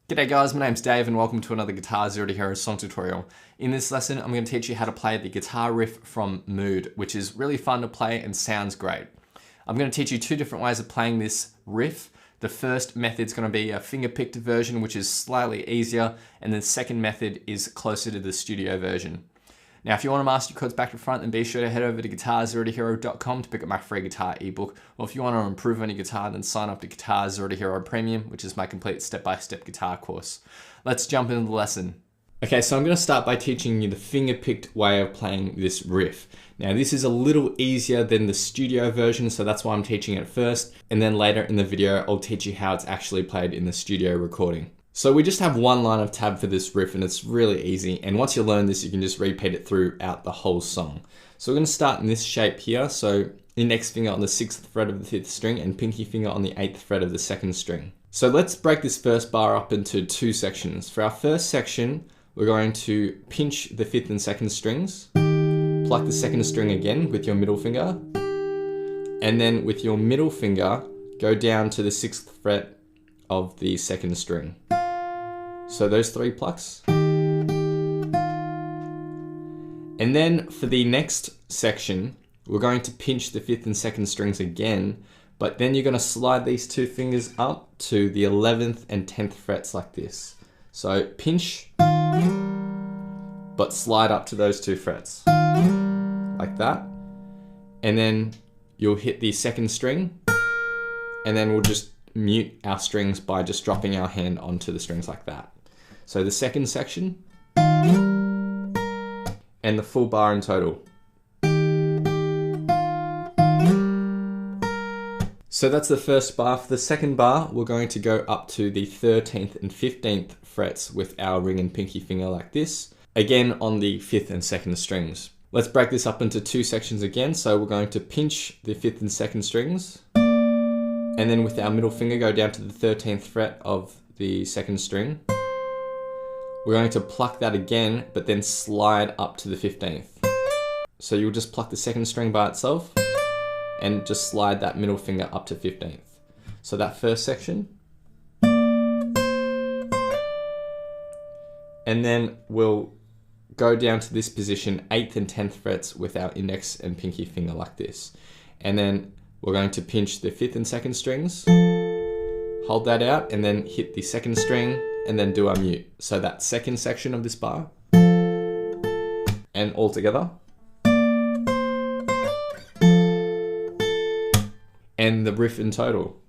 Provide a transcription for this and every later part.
G'day guys, my name's Dave and welcome to another Guitar Zero to Hero song tutorial. In this lesson, I'm going to teach you how to play the guitar riff from Mood, which is really fun to play and sounds great. I'm going to teach you two different ways of playing this riff. The first method is going to be a finger-picked version, which is slightly easier, and the second method is closer to the studio version. Now, if you want to master your chords back to front, then be sure to head over to guitarzerotohero.com to pick up my free guitar ebook. Or if you want to improve on your guitar, then sign up to Guitar Zero to Hero Premium, which is my complete step-by-step guitar course. Let's jump into the lesson. Okay, so I'm going to start by teaching you the finger-picked way of playing this riff. Now, this is a little easier than the studio version, so that's why I'm teaching it first. And then later in the video, I'll teach you how it's actually played in the studio recording. So we just have one line of tab for this riff and it's really easy. And once you learn this, you can just repeat it throughout the whole song. So we're going to start in this shape here. So index finger on the 6th fret of the 5th string and pinky finger on the 8th fret of the 2nd string. So let's break this first bar up into two sections. For our first section, we're going to pinch the 5th and 2nd strings, pluck the 2nd string again with your middle finger, and then with your middle finger, go down to the 6th fret of the 2nd string. So those three plucks. And then for the next section, we're going to pinch the 5th and 2nd strings again, but then you're going to slide these two fingers up to the 11th and 10th frets like this. So pinch, but slide up to those two frets, like that. And then you'll hit the 2nd string, and then we'll just mute our strings by just dropping our hand onto the strings like that. So the second section, and the full bar in total. So that's the first bar. For the second bar, we're going to go up to the 13th and 15th frets with our ring and pinky finger like this, again on the 5th and 2nd strings. Let's break this up into two sections again. So we're going to pinch the 5th and 2nd strings, and then with our middle finger go down to the 13th fret of the 2nd string. We're going to pluck that again, but then slide up to the 15th. So you'll just pluck the 2nd string by itself and just slide that middle finger up to 15th. So that first section. And then we'll go down to this position, 8th and 10th frets with our index and pinky finger like this. And then we're going to pinch the 5th and 2nd strings, hold that out, and then hit the 2nd string, and then do our mute. So that second section of this bar, and all together. And the riff in total.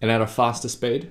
And at a faster speed.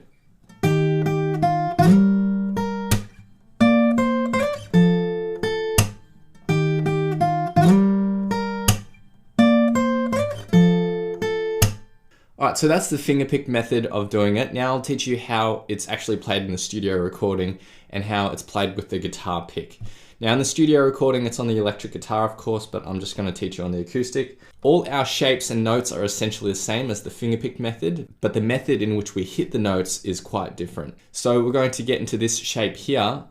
Alright, so that's the finger-picked method of doing it. Now I'll teach you how it's actually played in the studio recording and how it's played with the guitar pick. Now in the studio recording, it's on the electric guitar, of course, but I'm just going to teach you on the acoustic. All our shapes and notes are essentially the same as the finger-picked method, but the method in which we hit the notes is quite different. So we're going to get into this shape here.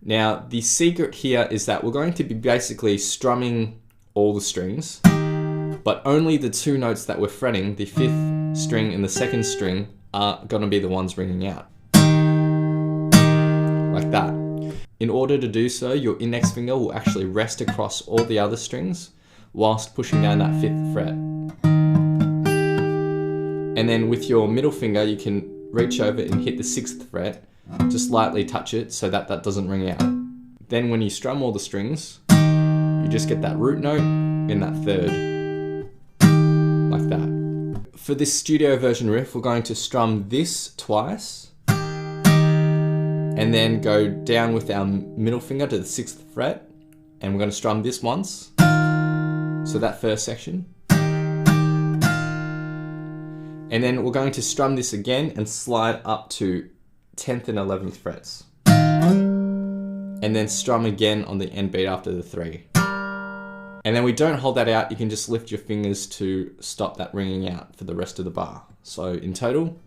Now the secret here is that we're going to be basically strumming all the strings, but only the two notes that we're fretting, the 5th string and the 2nd string, are going to be the ones ringing out. Like that. In order to do so, your index finger will actually rest across all the other strings whilst pushing down that 5th fret. And then with your middle finger, you can reach over and hit the 6th fret, just lightly touch it so that that doesn't ring out. Then when you strum all the strings, you just get that root note in that 3rd, like that. For this studio version riff, we're going to strum this twice, and then go down with our middle finger to the 6th fret, and we're going to strum this once, so that first section. And then we're going to strum this again and slide up to 10th and 11th frets. And then strum again on the end beat after the 3. And then we don't hold that out, you can just lift your fingers to stop that ringing out for the rest of the bar. So in total.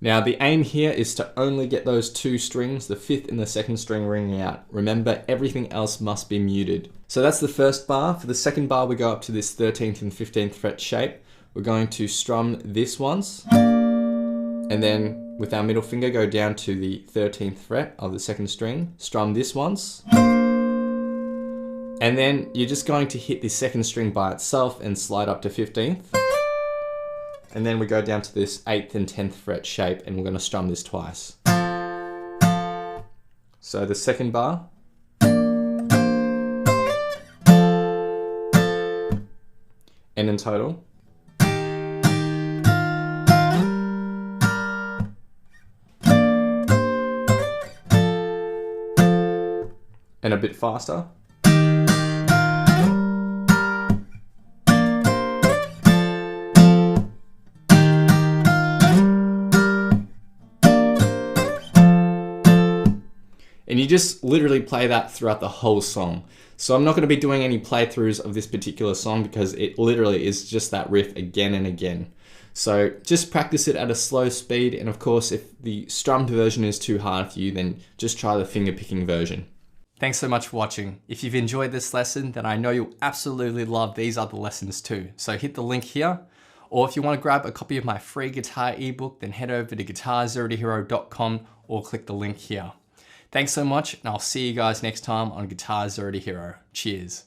Now the aim here is to only get those two strings, the 5th and the 2nd string, ringing out. Remember, everything else must be muted. So that's the first bar. For the second bar, we go up to this 13th and 15th fret shape. We're going to strum this once, and then with our middle finger go down to the 13th fret of the 2nd string, strum this once, and then you're just going to hit the 2nd string by itself and slide up to 15th. And then we go down to this 8th and 10th fret shape, and we're going to strum this twice. So the second bar. And in total. And a bit faster. And you just literally play that throughout the whole song. So I'm not going to be doing any playthroughs of this particular song because it literally is just that riff again and again. So just practice it at a slow speed, and of course if the strummed version is too hard for you, then just try the finger picking version. Thanks so much for watching. If you've enjoyed this lesson, then I know you'll absolutely love these other lessons too. So hit the link here, or if you want to grab a copy of my free guitar ebook, then head over to guitarzerotohero.com or click the link here. Thanks so much, and I'll see you guys next time on Guitar Zero to Hero. Cheers.